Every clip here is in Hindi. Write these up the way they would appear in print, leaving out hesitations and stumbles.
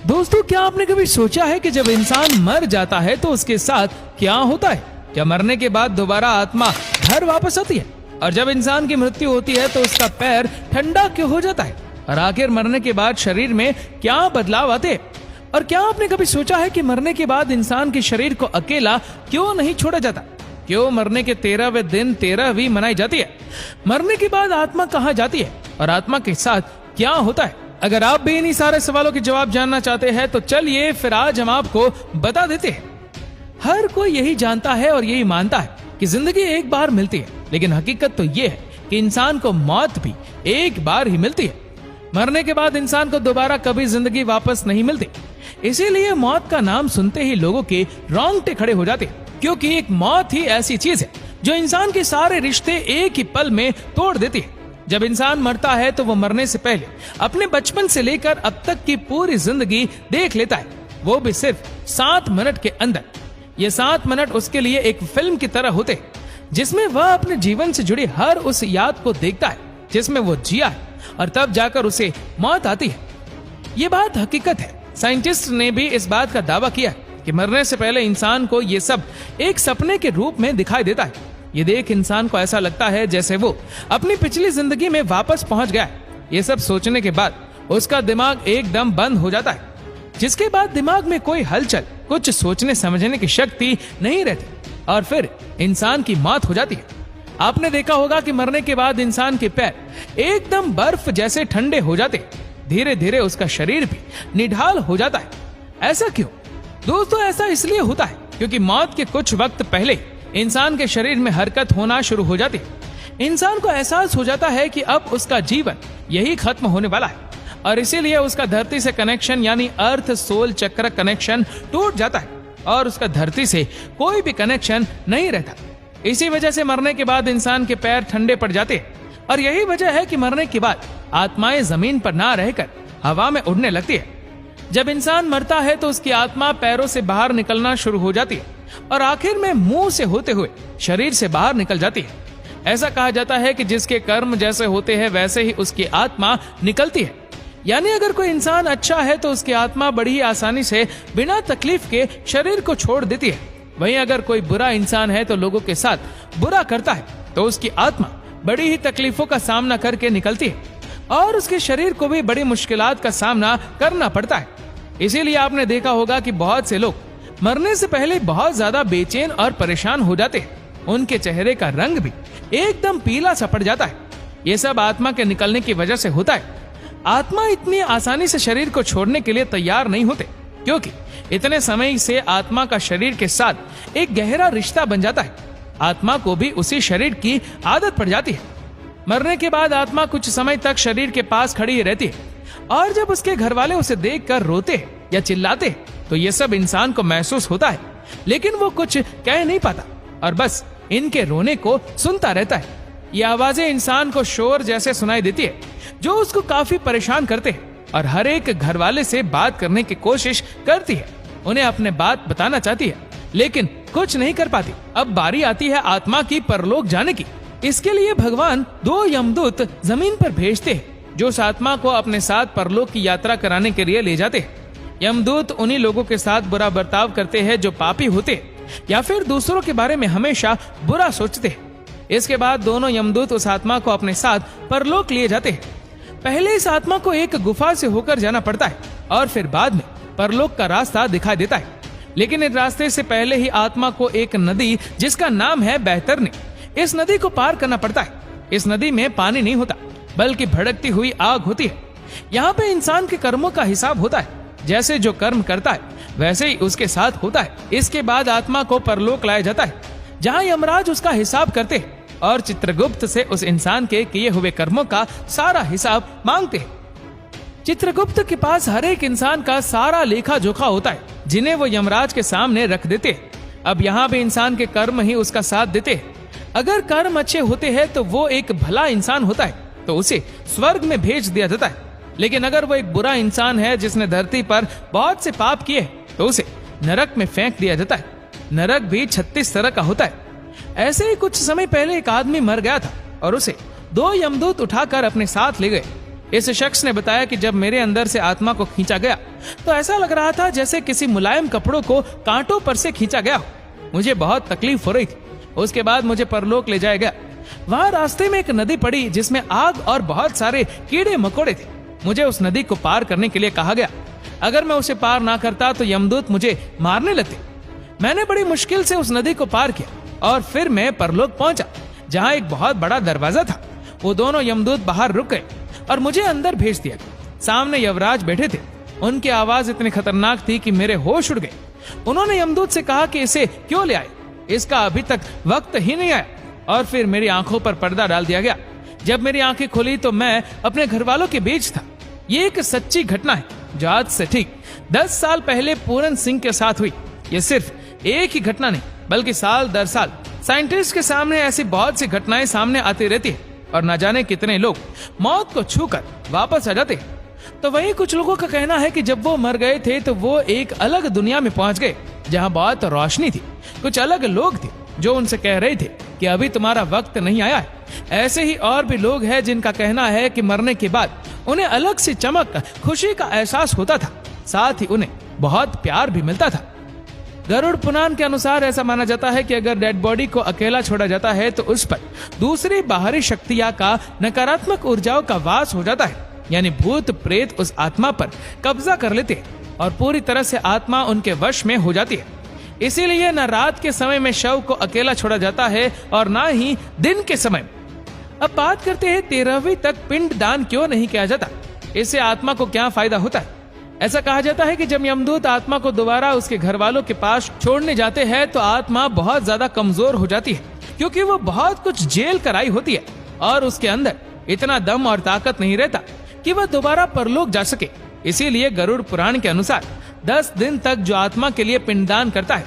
दोस्तों, क्या आपने कभी सोचा है कि जब इंसान मर जाता है तो उसके साथ क्या होता है? क्या मरने के बाद दोबारा आत्मा घर वापस आती है? और जब इंसान की मृत्यु होती है तो उसका पैर ठंडा क्यों हो जाता है? और आखिर मरने के बाद शरीर में क्या बदलाव आते हैं? और क्या आपने कभी सोचा है कि मरने के बाद इंसान के शरीर को अकेला क्यों नहीं छोड़ा जाता? क्यों मरने के 13वें दिन 13वीं मनाई जाती है? मरने के बाद आत्मा कहाँ जाती है और आत्मा के साथ क्या होता है? अगर आप भी इन्हीं सारे सवालों के जवाब जानना चाहते हैं तो चलिए फिर आज हम आपको बता देते हैं। हर कोई यही जानता है और यही मानता है कि जिंदगी एक बार मिलती है, लेकिन हकीकत तो ये है कि इंसान को मौत भी एक बार ही मिलती है। मरने के बाद इंसान को दोबारा कभी जिंदगी वापस नहीं मिलती। इसीलिए मौत का नाम सुनते ही लोगों के रोंगटे खड़े हो जाते हैं, क्योंकि एक मौत ही ऐसी चीज है जो इंसान के सारे रिश्ते एक ही पल में तोड़ देती है। जब इंसान मरता है तो वो मरने से पहले अपने बचपन से लेकर अब तक की पूरी जिंदगी देख लेता है, वो भी सिर्फ 7 मिनट के अंदर। ये 7 मिनट उसके लिए एक फिल्म की तरह होते हैं, जिसमें वह अपने जीवन से जुड़ी हर उस याद को देखता है जिसमें वो जिया है, और तब जाकर उसे मौत आती है। ये बात हकीकत है। साइंटिस्ट ने भी इस बात का दावा किया है कि मरने से पहले इंसान को ये सब एक सपने के रूप में दिखाई देता है। ये देख इंसान को ऐसा लगता है जैसे वो अपनी पिछली जिंदगी में वापस पहुंच गया है। ये सब सोचने के बाद उसका दिमाग एकदम बंद हो जाता है, जिसके बाद दिमाग में कोई हलचल, कुछ सोचने समझने की शक्ति नहीं रहती, और फिर इंसान की मौत हो जाती है। आपने देखा होगा कि मरने के बाद इंसान के पैर एकदम बर्फ जैसे ठंडे हो जाते, धीरे धीरे उसका शरीर भी निढाल हो जाता है। ऐसा क्यों? दोस्तों, ऐसा इसलिए होता है क्योंकि मौत के कुछ वक्त पहले इंसान के शरीर में हरकत होना शुरू हो जाती है। इंसान को एहसास हो जाता है कि अब उसका जीवन यही खत्म होने वाला है, और इसीलिए उसका धरती से कनेक्शन यानी अर्थ सोल चक्र कनेक्शन टूट जाता है, और उसका धरती से कोई भी कनेक्शन नहीं रहता। इसी वजह से मरने के बाद इंसान के पैर ठंडे पड़ जाते हैं, और यही वजह है कि मरने के बाद आत्माएं जमीन पर ना रहकर हवा में उड़ने लगती है। जब इंसान मरता है तो उसकी आत्मा पैरों से बाहर निकलना शुरू हो जाती है, और आखिर में मुंह से होते हुए शरीर से बाहर निकल जाती है। ऐसा कहा जाता है कि जिसके कर्म जैसे होते हैं वैसे ही उसकी आत्मा निकलती है। यानी अगर कोई इंसान अच्छा है तो उसकी आत्मा बड़ी ही आसानी से बिना तकलीफ के शरीर को छोड़ देती है। वहीं अगर कोई बुरा इंसान है तो लोगों के साथ बुरा करता है तो उसकी आत्मा बड़ी ही तकलीफों का सामना करके निकलती है, और उसके शरीर को भी बड़ी मुश्किलात का सामना करना पड़ता है। इसीलिए आपने देखा होगा कि बहुत से लोग मरने से पहले बहुत ज्यादा बेचैन और परेशान हो जाते हैं। उनके चेहरे का रंग भी एकदम पीला सा पड़ जाता है। ये सब आत्मा के निकलने की वजह से होता है। आत्मा इतनी आसानी से शरीर को छोड़ने के लिए तैयार नहीं होते, क्योंकि इतने समय से आत्मा का शरीर के साथ एक गहरा रिश्ता बन जाता है। आत्मा को भी उसी शरीर की आदत पड़ जाती है। मरने के बाद आत्मा कुछ समय तक शरीर के पास खड़ी रहती है, और जब उसके घर वाले उसे देखकर रोते या चिल्लाते तो ये सब इंसान को महसूस होता है, लेकिन वो कुछ कह नहीं पाता और बस इनके रोने को सुनता रहता है। ये आवाजें इंसान को शोर जैसे सुनाई देती है, जो उसको काफी परेशान करते हैं, और हर एक घर वाले से बात करने की कोशिश करती है। उन्हें अपने बात बताना चाहती है, लेकिन कुछ नहीं कर पाती। अब बारी आती है आत्मा की परलोक जाने की। इसके लिए भगवान 2 यमदूत जमीन पर भेजते हैं, जो उस आत्मा को अपने साथ परलोक की यात्रा कराने के लिए ले जाते हैं। यमदूत उन्हीं लोगों के साथ बुरा बर्ताव करते हैं जो पापी होते या फिर दूसरों के बारे में हमेशा बुरा सोचते हैं। इसके बाद दोनों यमदूत उस आत्मा को अपने साथ परलोक लिए जाते हैं। पहले इस आत्मा को एक गुफा से होकर जाना पड़ता है, और फिर बाद में परलोक का रास्ता दिखाई देता है। लेकिन इस रास्ते से पहले ही आत्मा को एक नदी जिसका नाम है बैतरनी, इस नदी को पार करना पड़ता है। इस नदी में पानी नहीं होता, बल्कि भड़कती हुई आग होती है। यहाँ पे इंसान के कर्मों का हिसाब होता है। जैसे जो कर्म करता है वैसे ही उसके साथ होता है। इसके बाद आत्मा को परलोक लाया जाता है, जहाँ यमराज उसका हिसाब करते हैं और चित्रगुप्त से उस इंसान के किए हुए कर्मों का सारा हिसाब मांगते हैं। चित्रगुप्त के पास हर एक इंसान का सारा लेखा जोखा होता है, जिन्हें वो यमराज के सामने रख देते हैं। अब यहाँ भी इंसान के कर्म ही उसका साथ देते हैं। अगर कर्म अच्छे होते हैं तो वो एक भला इंसान होता है, तो उसे स्वर्ग में भेज दिया जाता है। लेकिन अगर वो एक बुरा इंसान है जिसने धरती पर बहुत से पाप किए, तो उसे नरक में फेंक दिया जाता है। नरक भी 36 तरह का होता है। ऐसे ही कुछ समय पहले एक आदमी मर गया था और उसे 2 यमदूत उठाकर अपने साथ ले गए। इस शख्स ने बताया कि जब मेरे अंदर से आत्मा को खींचा गया तो ऐसा लग रहा था जैसे किसी मुलायम कपड़ों को कांटों पर से खींचा गया हो। मुझे बहुत तकलीफ हो रही थी। उसके बाद मुझे परलोक ले जाया गया। वहां रास्ते में एक नदी पड़ी जिसमें आग और बहुत सारे कीड़े मकोड़े थे। मुझे उस नदी को पार करने के लिए कहा गया। अगर मैं उसे पार ना करता तो यमदूत मुझे मारने लगते। मैंने बड़ी मुश्किल से उस नदी को पार किया और फिर मैं परलोक पहुंचा, जहां एक बहुत बड़ा दरवाजा था। वो दोनों यमदूत बाहर रुक गए और मुझे अंदर भेज दिया। सामने यमराज बैठे थे। उनकी आवाज इतनी खतरनाक थी कि मेरे होश उड़ गए। उन्होंने यमदूत से कहा कि इसे क्यों ले आए, इसका अभी तक वक्त ही नहीं आया। और फिर मेरी आंखों पर पर्दा डाल दिया गया। जब मेरी आंखें खुली तो मैं अपने घर वालों के बीच था। ये एक सच्ची घटना है जो आज से ठीक 10 साल पहले पूरन सिंह के साथ हुई। ये सिर्फ एक ही घटना नहीं बल्कि साल दर साल साइंटिस्ट के सामने ऐसी बहुत सी घटनाएं सामने आती रहती है और न जाने कितने लोग मौत को छूकर वापस आ जाते हैं। तो वही कुछ लोगों का कहना है कि जब वो मर गए थे तो वो एक अलग दुनिया में पहुंच गए जहां बहुत रोशनी थी। कुछ अलग लोग थे जो उनसे कह रहे थे कि अभी तुम्हारा वक्त नहीं आया है। ऐसे ही और भी लोग हैं जिनका कहना है कि मरने के बाद उन्हें अलग सी चमक, खुशी का एहसास होता था, साथ ही उन्हें बहुत प्यार भी मिलता था। गरुड़ पुराण के अनुसार ऐसा माना जाता है कि अगर डेड बॉडी को अकेला छोड़ा जाता है तो उस पर दूसरी बाहरी शक्तियां का नकारात्मक ऊर्जाओं का वास हो जाता है, यानी भूत प्रेत उस आत्मा पर कब्जा कर लेते हैं और पूरी तरह से आत्मा उनके वश में हो जाती है। इसीलिए न रात के समय में शव को अकेला छोड़ा जाता है और न ही दिन के समय। अब बात करते हैं 13वीं तक पिंड दान क्यों नहीं किया जाता, इससे आत्मा को क्या फायदा होता है। ऐसा कहा जाता है कि जब यमदूत आत्मा को दोबारा उसके घर वालों के पास छोड़ने जाते हैं तो आत्मा बहुत ज्यादा कमजोर हो जाती है, क्योंकि वो बहुत कुछ जेल कराई होती है और उसके अंदर इतना दम और ताकत नहीं रहता कि वह दोबारा परलोक जा सके। इसीलिए गरुड़ पुराण के अनुसार 10 दिन तक जो आत्मा के लिए पिंडदान करता है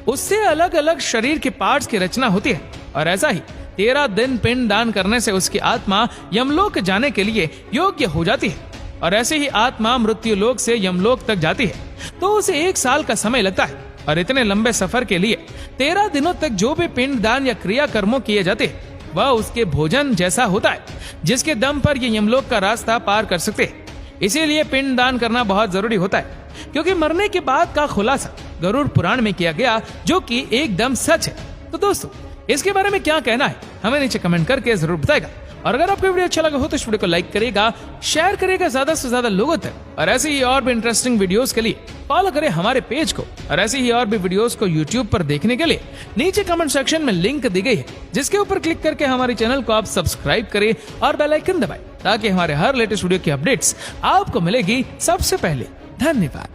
उससे अलग अलग शरीर के पार्ट्स की रचना होती है और ऐसा ही 13 दिन पिंडदान करने से उसकी आत्मा यमलोक जाने के लिए योग्य हो जाती है और ऐसे ही आत्मा मृत्यु लोक से यमलोक तक जाती है तो उसे 1 साल का समय लगता है। और इतने लंबे सफर के लिए 13 दिनों तक जो भी पिंडदान या क्रिया कर्मों किए जाते हैं वह उसके भोजन जैसा होता है, जिसके दम पर ये यमलोक का रास्ता पार कर सकते हैं। इसीलिए पिंडदान करना बहुत जरूरी होता है, क्योंकि मरने के बाद का खुलासा गरुड़ पुराण में किया गया, जो कि एकदम सच है। तो दोस्तों, इसके बारे में क्या कहना है हमें नीचे कमेंट करके जरूर बताएगा। और अगर आपको वीडियो अच्छा लगा हो तो इस वीडियो को लाइक करेगा, शेयर करेगा ज्यादा से ज्यादा लोगों तक। और ऐसे ही और भी इंटरेस्टिंग वीडियोस के लिए फॉलो करें हमारे पेज को। और ऐसे ही और भी वीडियोस को यूट्यूब पर देखने के लिए नीचे कमेंट सेक्शन में लिंक दी गई है, जिसके ऊपर क्लिक करके हमारे चैनल को आप सब्सक्राइब करें और बेल आइकन दबाएं, ताकि हमारे हर लेटेस्ट वीडियो की अपडेट्स आपको मिलेगी सबसे पहले। धन्यवाद।